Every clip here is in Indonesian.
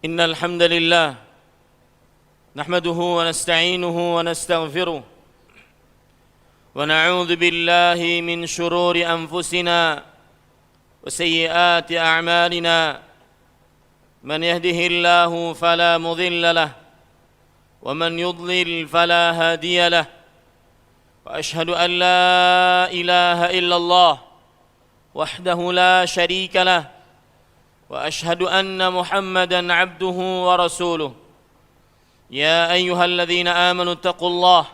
إن الحمد لله نحمده ونستعينه ونستغفره ونعوذ بالله من شرور أنفسنا وسيئات أعمالنا من يهده الله فلا مضل له ومن يضلل فلا هادي له وأشهد أن لا إله إلا الله وحده لا شريك له وأشهد أن محمدًا عبده ورسوله يا أيها الذين آمنوا اتقوا الله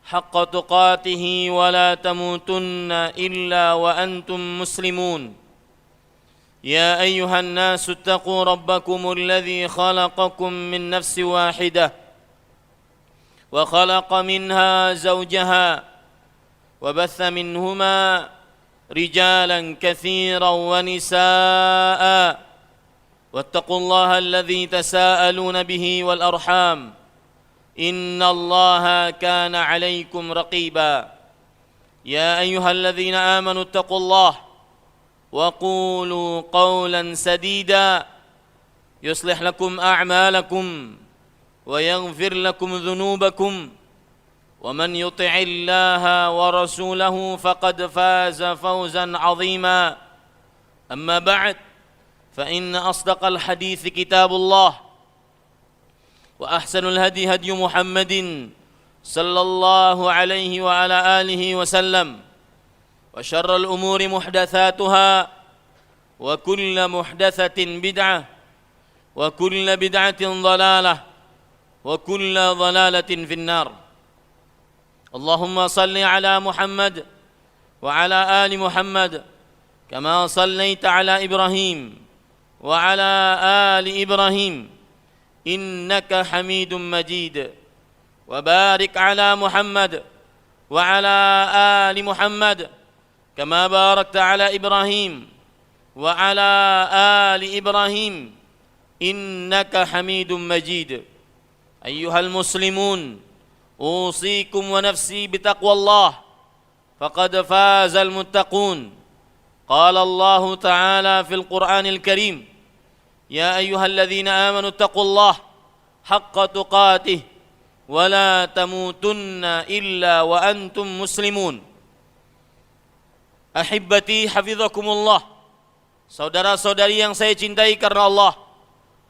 حق تقاته ولا تموتن إلا وأنتم مسلمون يا أيها الناس اتقوا ربكم الذي خلقكم من نفس واحدة وخلق منها زوجها وبث منهما رجالا كثيرا ونساء واتقوا الله الذي تساءلون به والأرحام إن الله كان عليكم رقيبا يا أيها الذين آمنوا اتقوا الله وقولوا قولا سديدا يصلح لكم أعمالكم ويغفر لكم ذنوبكم ومن يطع الله ورسوله فقد فاز فوزا عظيما أما بعد فإن أصدق الحديث كتاب الله وأحسن الهدي هدي محمد صلى الله عليه وعلى آله وسلم وشر الأمور محدثاتها وكل محدثة بدعة وكل بدعة ضلالة وكل ضلالة في النار اللهم صل على محمد وعلى آل محمد كما صليت على إبراهيم وعلى آل إبراهيم إنك حميد مجيد وبارك على محمد وعلى آل محمد كما باركت على إبراهيم وعلى آل إبراهيم إنك حميد مجيد أيها المسلمون أوصيكم ونفسي بتقوى الله فقد فاز المتقون قال الله تعالى في القرآن الكريم يا أيها الذين آمنوا اتقوا الله حق تقاته ولا تموتن إلا وأنتم مسلمون أحبتي حفظكم الله. Saudara-saudari yang saya cintai karena Allah,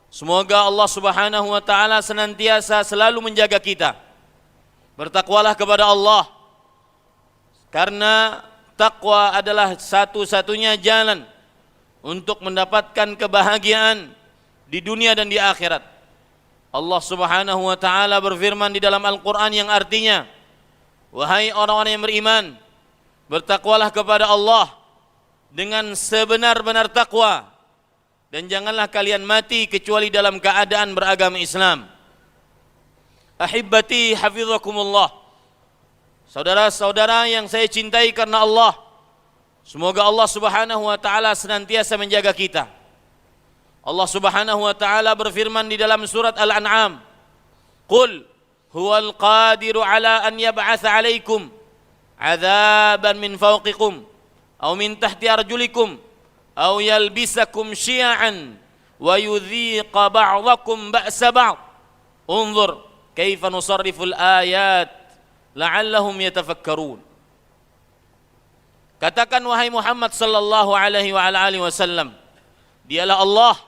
semoga Allah Subhanahu wa taala senantiasa selalu menjaga kita. Bertakwalah kepada Allah, karena takwa adalah satu-satunya jalan untuk mendapatkan kebahagiaan di dunia dan di akhirat. Allah Subhanahu wa taala berfirman di dalam Al-Qur'an yang artinya, wahai orang-orang yang beriman, bertakwalah kepada Allah dengan sebenar-benar takwa, dan janganlah kalian mati kecuali dalam keadaan beragama Islam. Ahibbati hafizakumullah. Saudara-saudara yang saya cintai karena Allah, semoga Allah Subhanahu wa taala senantiasa menjaga kita. Allah Subhanahu wa taala berfirman di dalam surat Al-An'am, "Qul huwal qadiru ala an yab'atsa 'alaikum 'adzaban min fawqikum aw min tahti arjulikum aw yalbisakum syi'an wa yudhiqa ba'dakum ba'sa ba'd. Unzur kaifa nusarriful ayat la'allahum yatafakkarun." Katakan wahai Muhammad sallallahu alaihi wa alihi wasallam, dialah Allah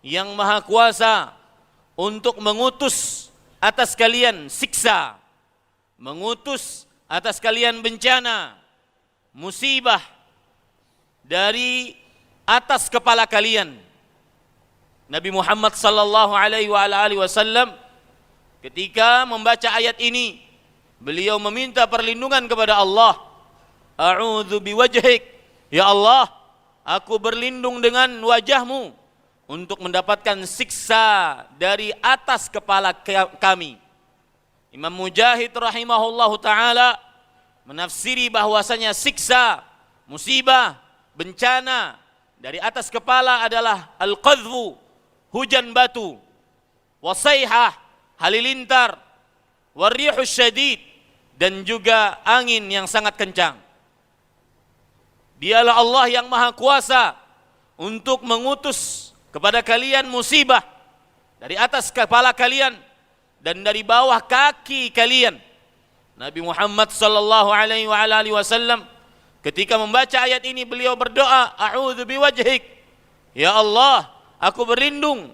yang maha kuasa untuk mengutus atas kalian siksa, mengutus atas kalian bencana, musibah dari atas kepala kalian. Nabi Muhammad sallallahu alaihi wa alihi wasallam ketika membaca ayat ini, beliau meminta perlindungan kepada Allah. A'udzu biwajhik, ya Allah, aku berlindung dengan wajahmu untuk mendapatkan siksa dari atas kepala kami. Imam Mujahid rahimahullahu ta'ala menafsiri bahwasanya siksa, musibah, bencana dari atas kepala adalah al-qadhfu, hujan batu, wasaihah, halilintar, warrihus syadid, dan juga angin yang sangat kencang. Dialah Allah yang maha kuasa untuk mengutus kepada kalian musibah dari atas kepala kalian dan dari bawah kaki kalian. Nabi Muhammad sallallahu alaihi wasallam ketika membaca ayat ini beliau berdoa, a'udzu biwajhik, ya Allah, aku berlindung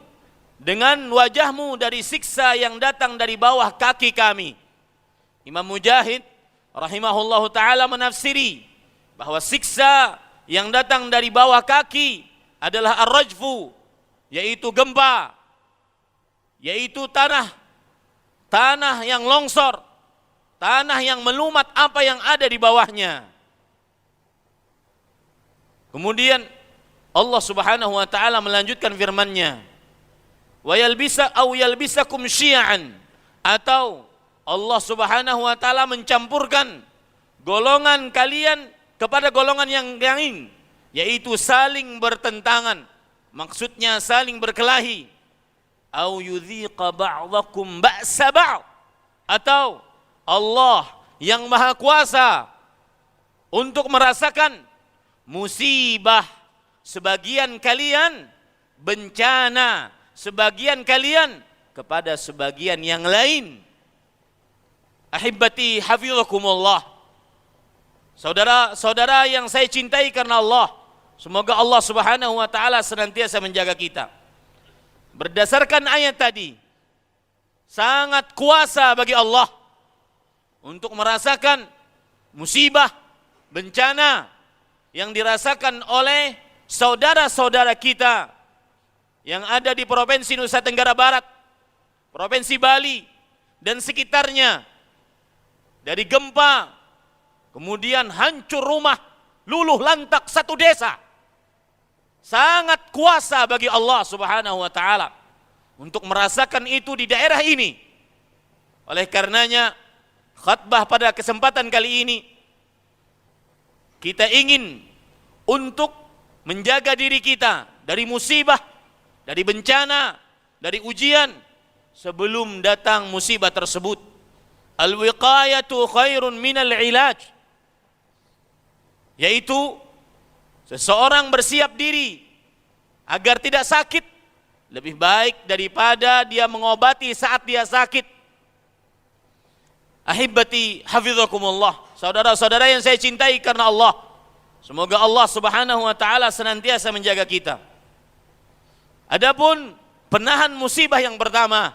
dengan wajahmu dari siksa yang datang dari bawah kaki kami. Imam Mujahid rahimahullahu ta'ala menafsiri bahwa siksa yang datang dari bawah kaki adalah ar-rajfu, yaitu gempa, yaitu tanah yang longsor, tanah yang melumat apa yang ada di bawahnya. Kemudian Allah Subhanahu wa taala melanjutkan firman-Nya, wa yalbisakum syi'an, atau Allah Subhanahu wa taala mencampurkan golongan kalian kepada golongan yang lain, yaitu saling bertentangan, maksudnya saling berkelahi. Au yudhiqa ba'dakum ba'sa ba'd, atau Allah yang maha kuasa untuk merasakan musibah sebagian kalian, bencana sebagian kalian kepada sebagian yang lain. Ahibbati hafizakumullah, saudara-saudara yang saya cintai karena Allah, semoga Allah Subhanahu wa taala senantiasa menjaga kita. Berdasarkan ayat tadi, sangat kuasa bagi Allah untuk merasakan musibah, bencana yang dirasakan oleh saudara-saudara kita yang ada di Provinsi Nusa Tenggara Barat, Provinsi Bali dan sekitarnya. Dari gempa, kemudian hancur rumah, luluh lantak satu desa. Sangat kuasa bagi Allah Subhanahu wa taala untuk merasakan itu di daerah ini. Oleh karenanya, khutbah pada kesempatan kali ini kita ingin untuk menjaga diri kita dari musibah, dari bencana, dari ujian sebelum datang musibah tersebut. Al-wiqayatu khairun minal ilaj, yaitu seseorang bersiap diri agar tidak sakit lebih baik daripada dia mengobati saat dia sakit. Ahibbati hafizakumullah, saudara-saudara yang saya cintai karena Allah, semoga Allah Subhanahu wa taala senantiasa menjaga kita. Adapun penahan musibah yang pertama,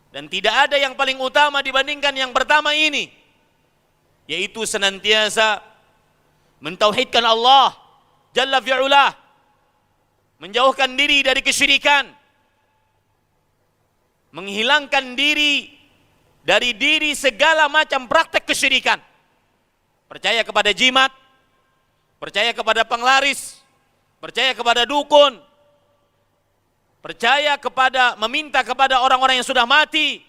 dan tidak ada yang paling utama dibandingkan yang pertama ini, yaitu senantiasa mentauhidkan Allah Jalla fi'ulah, menjauhkan diri dari kesyirikan, menghilangkan diri dari diri segala macam praktek kesyirikan. Percaya kepada jimat, percaya kepada penglaris, percaya kepada dukun, percaya kepada, meminta kepada orang-orang yang sudah mati.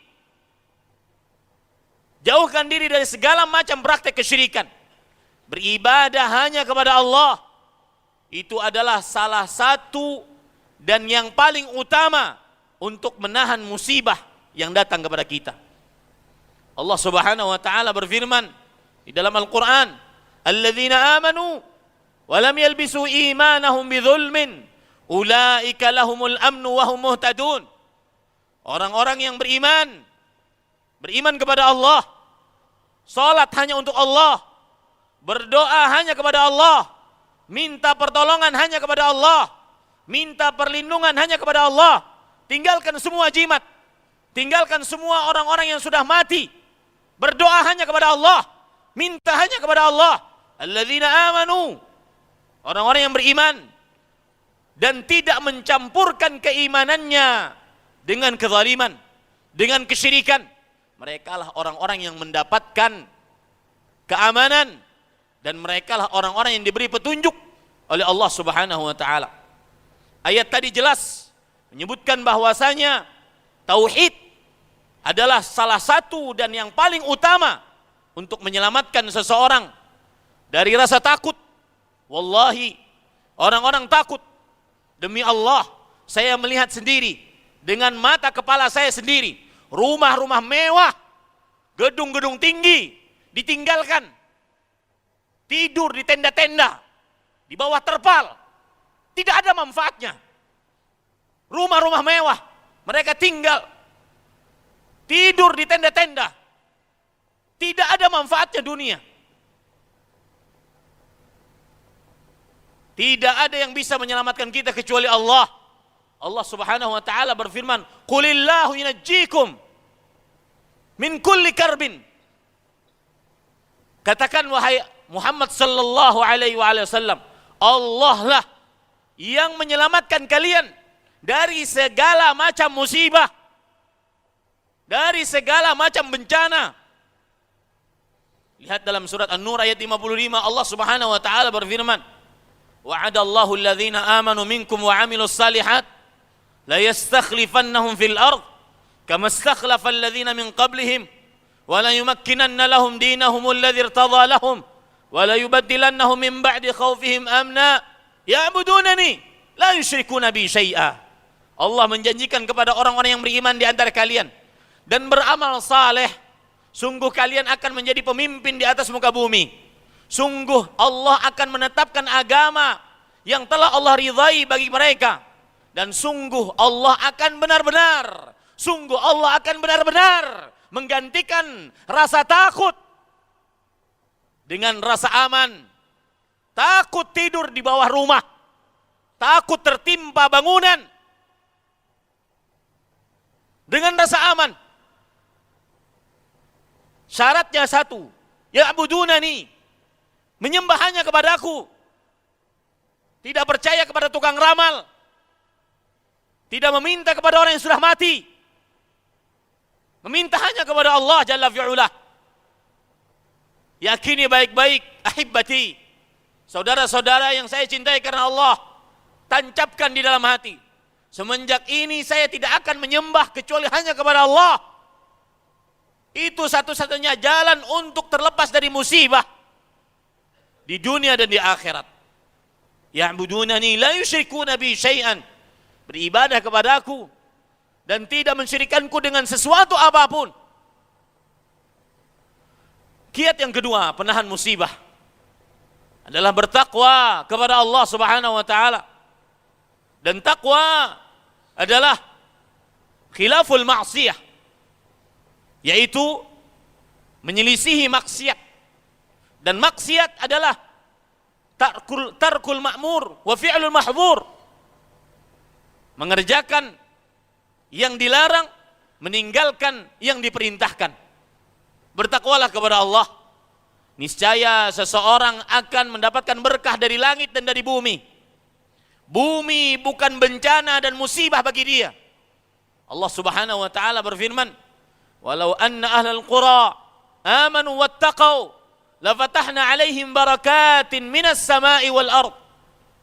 Jauhkan diri dari segala macam praktek kesyirikan. Beribadah hanya kepada Allah. Itu adalah salah satu dan yang paling utama untuk menahan musibah yang datang kepada kita. Allah Subhanahu wa taala berfirman di dalam Al-Qur'an, "Alladzina amanu wa lam yalbisu imanahum bidzulmin ulaika lahumul amnu wa hum muhtadun." Orang-orang yang beriman kepada Allah, salat hanya untuk Allah, berdoa hanya kepada Allah, minta pertolongan hanya kepada Allah, minta perlindungan hanya kepada Allah, tinggalkan semua jimat, tinggalkan semua orang-orang yang sudah mati, berdoa hanya kepada Allah, minta hanya kepada Allah. Alladzina amanu, orang-orang yang beriman dan tidak mencampurkan keimanannya dengan kezaliman, dengan kesyirikan. Mereka lah orang-orang yang mendapatkan keamanan, dan mereka lah orang-orang yang diberi petunjuk oleh Allah Subhanahu wa taala. Ayat tadi jelas menyebutkan bahwasanya tauhid adalah salah satu dan yang paling utama untuk menyelamatkan seseorang dari rasa takut. Wallahi, orang-orang takut. Demi Allah, saya melihat sendiri dengan mata kepala saya sendiri, rumah-rumah mewah, gedung-gedung tinggi ditinggalkan, tidur di tenda-tenda, di bawah terpal, tidak ada manfaatnya. Rumah-rumah mewah, Mereka tinggal tidur di tenda-tenda. Tidak ada manfaatnya dunia. Tidak ada yang bisa menyelamatkan kita kecuali Allah. Allah Subhanahu wa taala berfirman, "Qulillahu yunajjikum min kulli karbin." Katakan wahai Muhammad sallallahu alaihi wasallam, Allah lah yang menyelamatkan kalian dari segala macam musibah, dari segala macam bencana. Lihat dalam surat An-Nur ayat 55, Allah Subhanahu wa taala berfirman, "Wa'adallahu alladhina amanu minkum wa 'amilus salihat la yastakhlifannahum fil ard kama istakhlafa alladhina min qablihim wa la yumakkinanna lahum dinahum alladhi irtadha lahum wa la yubaddilannahum min ba'di khawfihim amna ya'budunani la yusyrikuna bi syai'a." Allah menjanjikan kepada orang-orang yang beriman di antara kalian dan beramal saleh, sungguh kalian akan menjadi pemimpin di atas muka bumi. Sungguh Allah akan menetapkan agama yang telah Allah ridhai bagi mereka. Dan sungguh Allah akan benar-benar, sungguh Allah akan benar-benar menggantikan rasa takut dengan rasa aman. Takut tidur di bawah rumah, takut tertimpa bangunan dengan rasa aman. Syaratnya satu, ya'budunani, menyembah hanya kepadaku. Tidak percaya kepada tukang ramal, tidak meminta kepada orang yang sudah mati, meminta hanya kepada Allah Jalla fi'ula. Yakini baik-baik, ahibbati, saudara-saudara yang saya cintai karena Allah, tancapkan di dalam hati, semenjak ini saya tidak akan menyembah kecuali hanya kepada Allah. Itu satu-satunya jalan untuk terlepas dari musibah di dunia dan di akhirat. Ya'budunani la yusyrikuna bi syai'an, beribadah kepadaku dan tidak mensyirikanku dengan sesuatu apapun. Kiat yang kedua penahan musibah adalah bertakwa kepada Allah Subhanahu wa taala. Dan takwa adalah khilaful ma'siyah, yaitu menyelisihi maksiat. Dan maksiat adalah tarkul ma'mur wa fi'lul mahdhur, mengerjakan yang dilarang, meninggalkan yang diperintahkan. Bertakwalah kepada Allah, niscaya seseorang akan mendapatkan berkah dari langit dan dari bumi. Bumi bukan bencana dan musibah bagi dia. Allah Subhanahu wa taala berfirman, "Walau anna ahlal qura amanu wattaqau lafatahna 'alaihim barakatin minas sama'i wal ard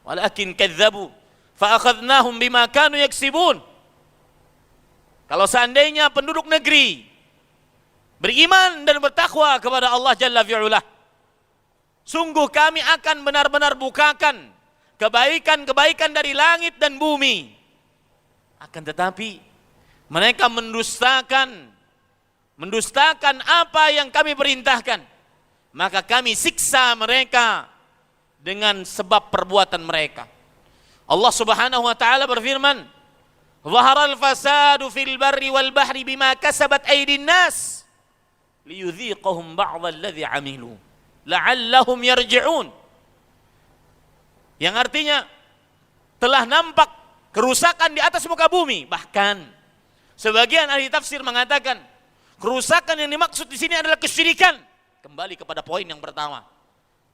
walakin kadzdzabu fa akhadnahum bima kanu yaksibun." Kalau seandainya penduduk negeri beriman dan bertakwa kepada Allah Jalla fi'ula, sungguh kami akan benar-benar bukakan kebaikan-kebaikan dari langit dan bumi. Akan tetapi mereka mendustakan apa yang kami perintahkan, maka kami siksa mereka dengan sebab perbuatan mereka. Allah Subhanahu wa taala berfirman, "Zaharal fasadu fil barri wal bahri bima kasabat aydin nas liyudhiqahum ba'dha alladhi 'amilu la'allahum yarji'un." Yang artinya telah nampak kerusakan di atas muka bumi. Bahkan sebagian ahli tafsir mengatakan kerusakan yang dimaksud di sini adalah kesyirikan. Kembali kepada poin yang pertama.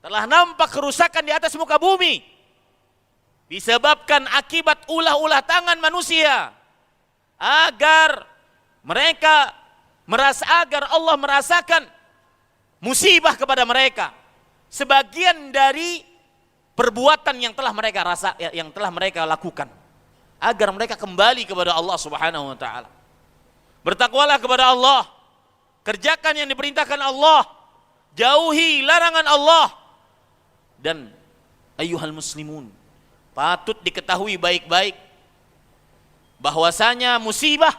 Telah nampak kerusakan di atas muka bumi disebabkan akibat ulah-ulah tangan manusia, agar Allah merasakan musibah kepada mereka sebagian dari perbuatan yang telah mereka lakukan, agar mereka kembali kepada Allah Subhanahu wa taala. Bertakwalah kepada Allah, kerjakan yang diperintahkan Allah, jauhi larangan Allah. Dan ayyuhal muslimun, patut diketahui baik-baik bahwasanya musibah,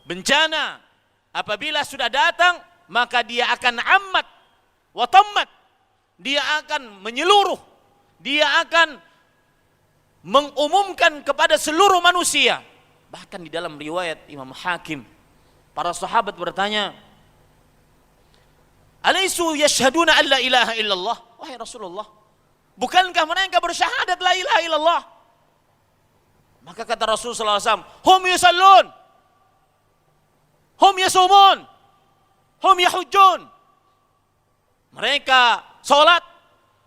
bencana apabila sudah datang, maka dia akan ammat wa tammat, dia akan menyeluruh, dia akan mengumumkan kepada seluruh manusia Bahkan di dalam riwayat Imam Hakim, para sahabat bertanya, "Alaisu yashhaduna an la ilaha illallah?" Wahai Rasulullah, bukankah mereka bersyahadat la ilaha illallah? Maka kata Rasulullah SAW, "Hum yusallun, hum yasumun, hum yahujjun." Mereka sholat,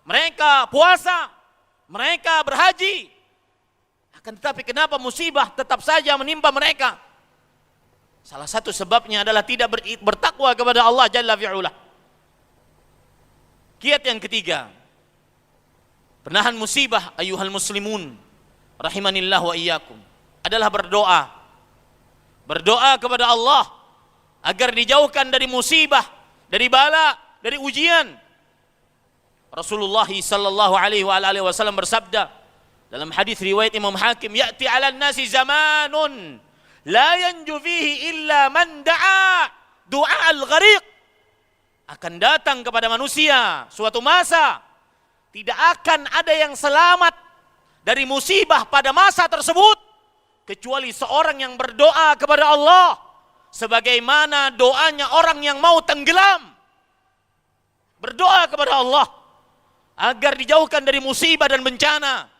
mereka puasa, mereka berhaji. Akan tetapi kenapa musibah tetap saja menimpa mereka? Salah satu sebabnya adalah tidak bertakwa kepada Allah Jalla fi'ula. Kiat yang ketiga, penahan musibah ayuhal muslimun rahimanillah wa iyyakum, adalah berdoa. Berdoa kepada Allah agar dijauhkan dari musibah, dari bala, dari ujian. Rasulullah sallallahu alaihi wa alihi wasallam bersabda dalam hadis riwayat Imam Hakim, "Ya'ti 'alan nasi zamanun la yanju fihi illa man da'a du'a al-ghariq." Akan datang kepada manusia suatu masa tidak akan ada yang selamat dari musibah pada masa tersebut kecuali seorang yang berdoa kepada Allah sebagaimana doanya orang yang mau tenggelam. Berdoa kepada Allah agar dijauhkan dari musibah dan bencana.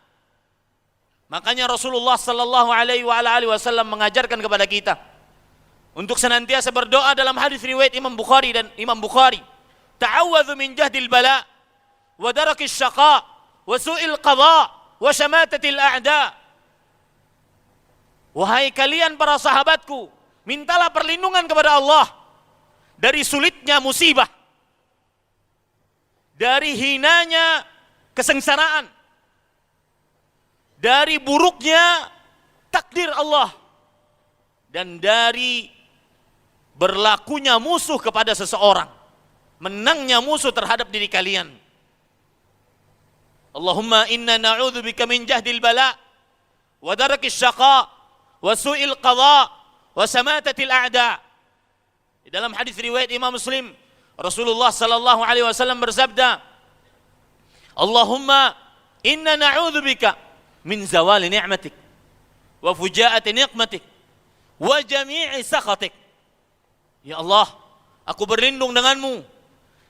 Makanya Rasulullah sallallahu alaihi wasallam mengajarkan kepada kita untuk senantiasa berdoa dalam hadis riwayat Imam Bukhari dan Imam Bukhari, "Ta'awwadzu min jahdil bala wa darakis syaqa wa su'il qadha wa syamatatil a'da." Wahai kalian para sahabatku, mintalah perlindungan kepada Allah dari sulitnya musibah, dari hinanya kesengsaraan, dari buruknya takdir Allah, dan dari berlakunya musuh kepada seseorang, menangnya musuh terhadap diri kalian. Allahumma inna na'udzubika min jahdil bala wa darakis syaqa wa su'il qadha wa samatatil a'da. Di dalam hadis riwayat Imam Muslim, Rasulullah sallallahu alaihi wasallam bersabda, "Allahumma inna na'udzubika min zawali ni'matik wa fujaati niqmatik wa jami'i sakhatik." Ya Allah, aku berlindung denganmu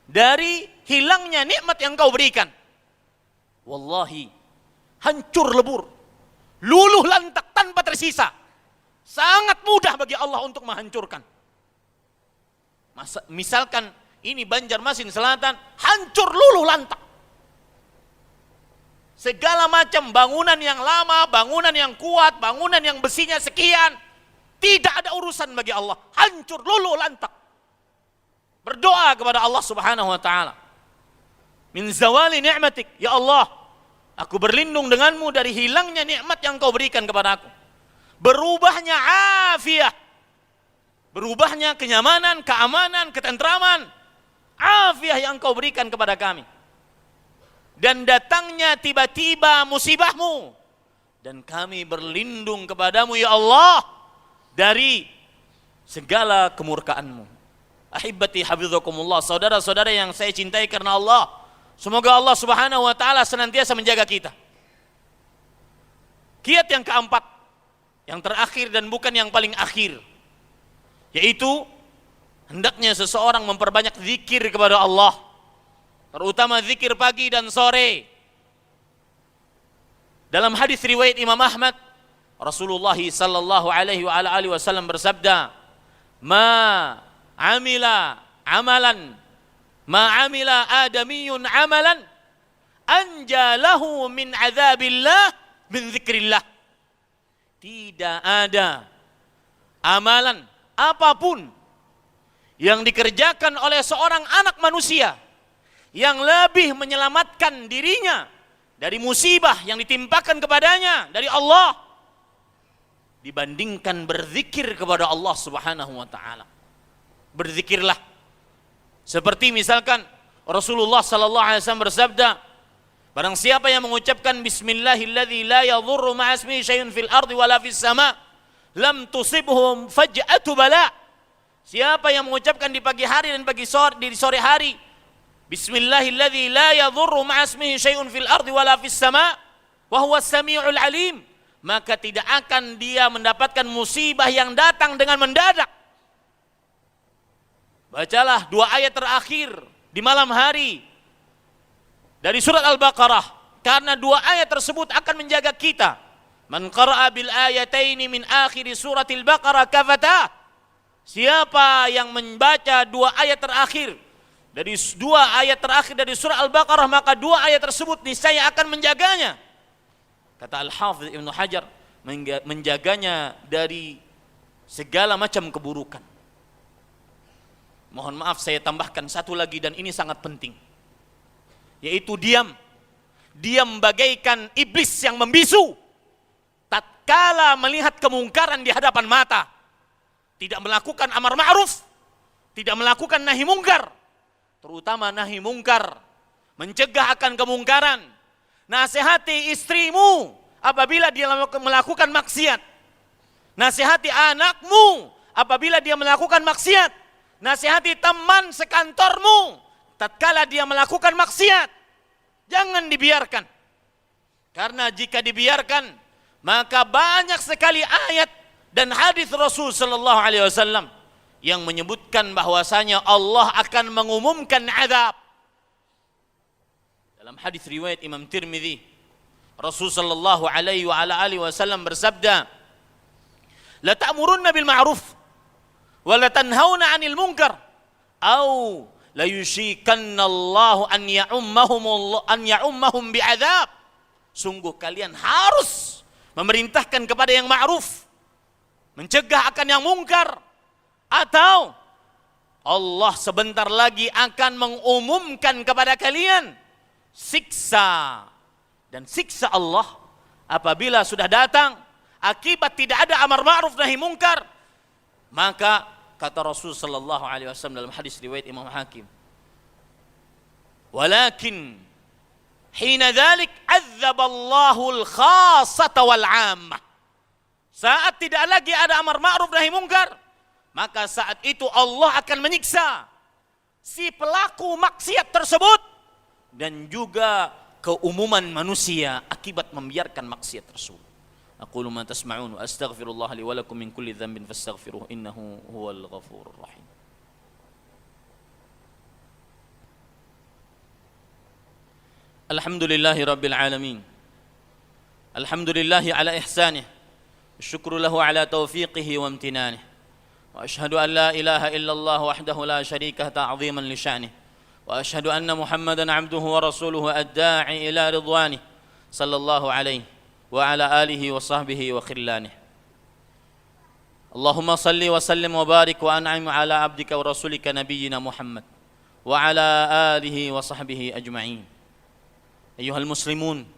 dari hilangnya nikmat yang kau berikan. Wallahi, hancur lebur, luluh lantak tanpa tersisa. Sangat mudah bagi Allah untuk menghancurkan. Misalkan ini Banjarmasin Selatan, hancur luluh lantak. Segala macam bangunan yang lama, bangunan yang kuat, bangunan yang besinya sekian, tidak ada urusan bagi Allah, hancur luluh lantak. Berdoa kepada Allah Subhanahu wa taala, "Min zawali ni'matik," ya Allah, aku berlindung denganmu dari hilangnya nikmat yang kau berikan kepada aku. Berubahnya afiyah, berubahnya kenyamanan, keamanan, ketentraman, afiyah yang kau berikan kepada kami. Dan datangnya tiba-tiba musibahmu, dan kami berlindung kepadamu ya Allah dari segala kemurkaanmu. Ahibbati hafizakumullah, saudara-saudara yang saya cintai karena Allah, semoga Allah Subhanahu wa taala senantiasa menjaga kita. Kiat yang keempat, yang terakhir dan bukan yang paling akhir, yaitu hendaknya seseorang memperbanyak zikir kepada Allah, terutama zikir pagi dan sore. Dalam hadis riwayat Imam Ahmad, Rasulullah sallallahu alaihi wa alihi wasallam bersabda, "Ma amila adamiyun amalan anjalahu min azabillah min zikrillah." Tidak ada amalan apapun yang dikerjakan oleh seorang anak manusia yang lebih menyelamatkan dirinya dari musibah yang ditimpakan kepadanya dari Allah dibandingkan berzikir kepada Allah Subhanahu wa taala. Berzikirlah. Seperti misalkan Rasulullah sallallahu alaihi wasallam bersabda, barang siapa yang mengucapkan bismillahilladzi la yadhurru ma'a ismihi syai'un fil ardi wala fis sama' lam tusibhum faj'atu bala. Siapa yang mengucapkan di pagi hari dan di sore hari bismillahilladzi la yadhurru ma'a ismihi syai'un fil ardi wala fis sama' wa huwas samiul alim, maka tidak akan dia mendapatkan musibah yang datang dengan mendadak. Bacalah 2 ayat terakhir di malam hari dari surat Al-Baqarah, karena 2 ayat tersebut akan menjaga kita. Man qara'a bil ayataini min akhir suratil Baqarah kafata. Siapa yang membaca 2 ayat terakhir dari 2 ayat terakhir dari surah Al-Baqarah, maka 2 ayat tersebut niscaya akan menjaganya. Kata Al-Hafidz Ibnu Hajar, menjaganya dari segala macam keburukan. Mohon maaf saya tambahkan satu lagi, dan ini sangat penting, yaitu diam. Diam bagaikan iblis yang membisu tatkala melihat kemungkaran di hadapan mata. Tidak melakukan amar ma'ruf, tidak melakukan nahi mungkar, terutama nahi mungkar, mencegah akan kemungkaran. Nasihati istrimu apabila dia melakukan maksiat. Nasihati anakmu apabila dia melakukan maksiat. Nasihati teman sekantormu tatkala dia melakukan maksiat. Jangan dibiarkan. Karena jika dibiarkan, maka banyak sekali ayat dan hadis Rasul sallallahu alaihi wasallam yang menyebutkan bahwasanya Allah akan mengumumkan azab. Dalam hadis riwayat Imam Tirmidzi, Rasul sallallahu alaihi wa ala alihi wasallam bersabda, "La ta'murunna bil ma'ruf wa la tanhauna 'anil munkar, au la yushikanna Allah an ya'ummahum bi'adzab." Sungguh kalian harus memerintahkan kepada yang ma'ruf, mencegah akan yang mungkar, atau Allah sebentar lagi akan mengumumkan kepada kalian siksa. Dan siksa Allah apabila sudah datang akibat tidak ada amar ma'ruf nahi mungkar, maka kata Rasul sallallahu alaihi wasallam dalam hadis riwayat Imam Hakim, walakin hina dzalik azzaballahu al-khassata wal 'ammah. Saat tidak lagi ada amar ma'ruf nahi mungkar, maka saat itu Allah akan menyiksa si pelaku maksiat tersebut dan juga keumuman manusia akibat membiarkan maksiat tersebut. Aqulu ma tasma'un wa astaghfirullah li wa lakum min kulli dhanbin fastaghfiruhu innahu huwal ghafurur rahim. Alhamdulillahi rabbil alamin. Alhamdulillahi ala ihsanih. الشكر له على توفيقه وامتنانه وأشهد أن لا إله إلا الله وحده لا شريك له تعظيما لشأنه وأشهد أن محمدا عبده ورسوله الداعي إلى رضوانه صلى الله عليه وعلى آله وصحبه وخلانه اللهم صل وسلم وبارك وأنعم على عبدك ورسولك نبينا محمد وعلى آله وصحبه أجمعين أيها المسلمون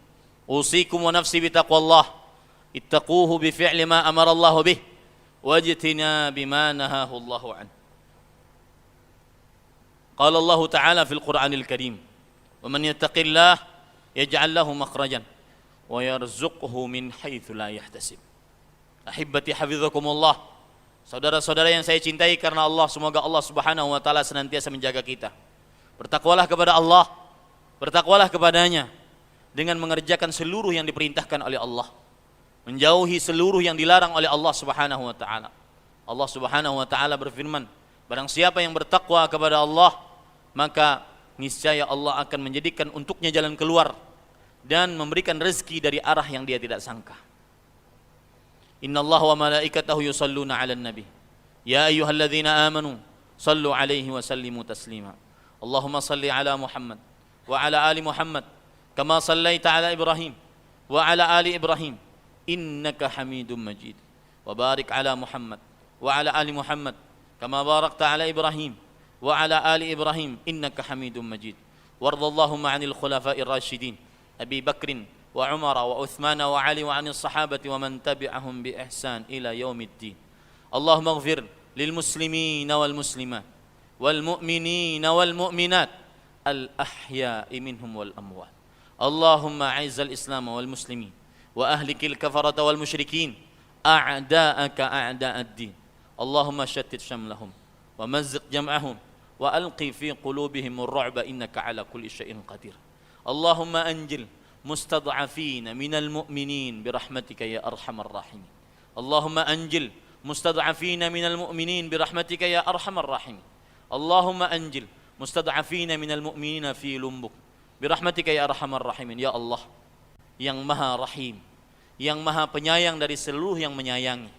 أوصيكم ونفسي بتقوى الله اتقوه بفعل ما أمر الله به واجتناب ما نهاه الله عنه. قال الله تعالى في القرآن الكريم ومن يتق الله يجعل له مخرجا ويرزقه من حيث لا يحتسب. Ahibati hafizakumullah. Saudara-saudara yang saya cintai karena Allah, semoga Allah Subhanahu wa taala senantiasa menjaga kita. Bertakwalah kepada Allah, bertakwalah kepadanya dengan mengerjakan seluruh yang diperintahkan oleh Allah, menjauhi seluruh yang dilarang oleh Allah Subhanahu wa taala. Allah Subhanahu wa taala berfirman, barang siapa yang bertakwa kepada Allah, maka niscaya Allah akan menjadikan untuknya jalan keluar dan memberikan rezeki dari arah yang dia tidak sangka. Innallaha wa malaikatahu yusalluna 'alan nabi. Ya ayyuhalladzina amanu sallu 'alaihi wa sallimu taslima. Allahumma salli 'ala Muhammad wa 'ala ali Muhammad kama sallaita 'ala Ibrahim wa 'ala ali Ibrahim innaka Hamidum Majid. Wa barik 'ala Muhammad wa 'ala ali Muhammad kama barakta 'ala Ibrahim wa 'ala ali Ibrahim innaka Hamidum Majid. Wardallahumma 'anil khulafa'ir rasyidin Abi Bakrin wa Umar wa Uthman wa Ali wa 'anil sahabati wa man tabi'ahum bi ihsan ila yaumiddin. Allahumma ighfir lil muslimin wal muslimat wal mu'minin wal mu'minat al ahya'i minhum wal amwat. Allahumma 'izzal islam wal muslimin wa ahlikil kafarata wal musyrikin a'da'aka a'da'ad din. Allahumma shattit shamlahum wa mazziq jam'ahum wa alqi fi qulubihim ar-ru'ba innaka 'ala kulli syai'in qadir. Allahumma anjil mustad'afina minal mu'minin birahmatika ya arhamar rahimin. Allahumma anjil mustad'afina minal mu'minin birahmatika ya arhamar rahimin. Allahumma anjil mustad'afina minal mu'minina fi Lumbuk birahmatika ya arhamar rahimin. Ya Allah yang maha rahim, yang maha penyayang dari seluruh yang menyayangi,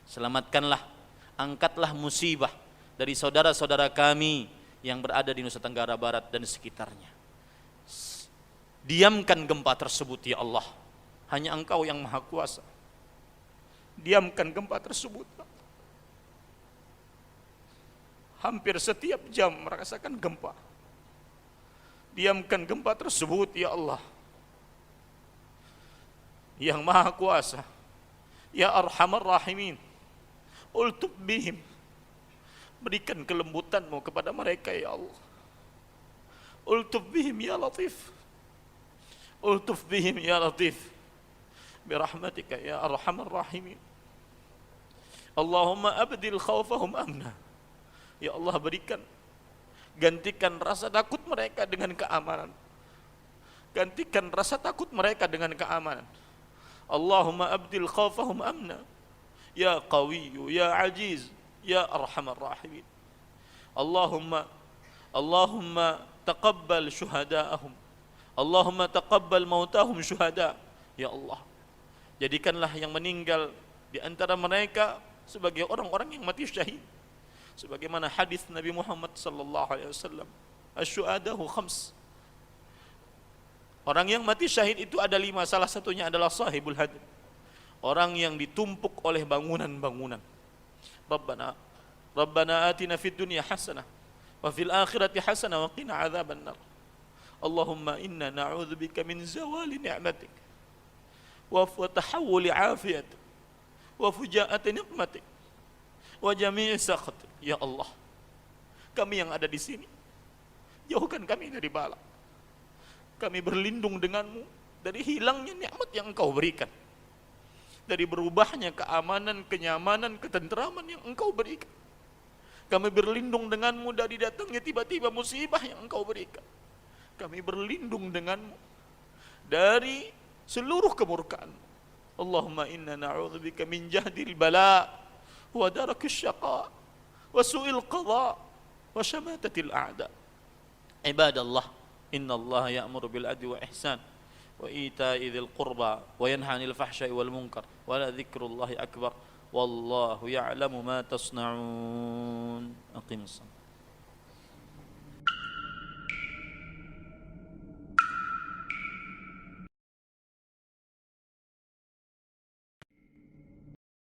selamatkanlah, angkatlah musibah dari saudara-saudara kami yang berada di Nusa Tenggara Barat dan sekitarnya. Diamkan gempa tersebut ya Allah, hanya Engkau yang maha kuasa. Diamkan gempa tersebut. Hampir setiap jam merasakan gempa. Diamkan gempa tersebut ya Allah, yang maha kuasa. Ya arhamar rahimin, ultuf bihim, berikan kelembutan-Mu kepada mereka ya Allah. Ultuf bihim ya latif, ultuf bihim ya latif, birahmatika ya arhamar rahimin. Allahumma abdil khawfahum amna. Ya Allah, berikan, gantikan rasa takut mereka dengan keamanan. Gantikan rasa takut mereka dengan keamanan. Allahumma abdil khawfahum amna. Ya Qawiyyu, ya Aziz, ya Arhamar Rahimin. Allahumma taqabbal syuhada'ahum. Allahumma taqabbal mautahum syuhada. Ya Allah, jadikanlah yang meninggal di antara mereka sebagai orang-orang yang mati syahid. Sebagaimana hadis Nabi Muhammad sallallahu alaihi wasallam, asy-syuhada'u khams. Orang yang mati syahid itu ada 5, salah satunya adalah sahibul hadm, orang yang ditumpuk oleh bangunan-bangunan. Rabbana atina fid dunya hasanah wa fil akhirati hasanah wa qina adzabannar. Allahumma inna na'udzubika min zawali ni'matik wa tahawuli afiyatik wa fujaati nikmatik wa jami'i sakhatik. Ya Allah, kami yang ada di sini, jauhkan kami dari bala. Kami berlindung denganmu dari hilangnya nikmat yang Engkau berikan, dari berubahnya keamanan, kenyamanan, ketenteraman yang Engkau berikan. Kami berlindung denganmu dari datangnya tiba-tiba musibah yang Engkau berikan. Kami berlindung denganmu dari seluruh kemurkaan. Allahumma inna na'udzubika min jahdil bala wa darakis syaqa wa su'il qadha wa syamatatil a'da. Ibadallah, inna Allah ya'muru bil adli wa ihsan wa ita'i dzil qurba wa yanha 'anil fahsya'i wal munkar wa la dzikrullahi akbar wallahu ya'lamu ma tasna'un. Aqimus shalah.